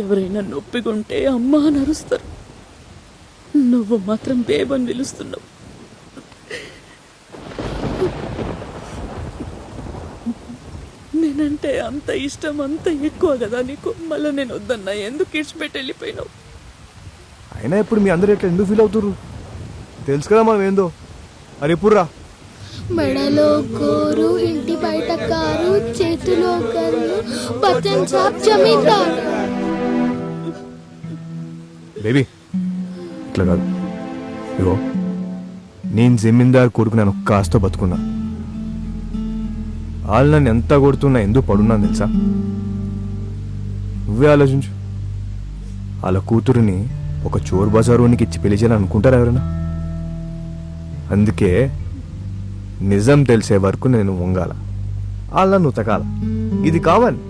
ఎవరైనా నొప్పికుంటే అమ్మా అని అరుస్తారు. నువ్వు మాత్రం బేబని పిలుస్తున్నావు. నేనంటే అంత ఇష్టం, అంత ఎక్కువ కదా నీకు. మళ్ళీ నేను వద్దన్నా ఎందుకు ఇడిచిపెట్టి వెళ్ళిపోయినావు? అయినా ఇప్పుడు మీ అందరూ ఎట్లా ఎందుకు ఫీల్ అవుతుర్రు? తెలుసు కదా మనం ఏందో. అరే ఎప్పుడు రా? మెడలో కోరు, ఇంటి బయట కారు, చేతిలో కన్ను, బచ్చన్ సాబ్ జమీందార్. బేబీ ఇట్లా కాదు. ఇగో నేను జమీందార్ కొడుకు, నేను ఒక్క ఆస్తో బతుకున్నా. వాళ్ళు నన్ను ఎంత కొడుతున్నా ఎందుకు పడున్నాను తెలుసా? నువ్వే ఆలోచించు. వాళ్ళ కూతురుని ఒక చోర్ బజారునికి ఇచ్చి పెళ్లి చేయాలని అనుకుంటారా ఎవరైనా? అందుకే నిజం తెలిసే వరకు నేను వంగాల, వాళ్ళ నుతకాల. ఇది కావాలి.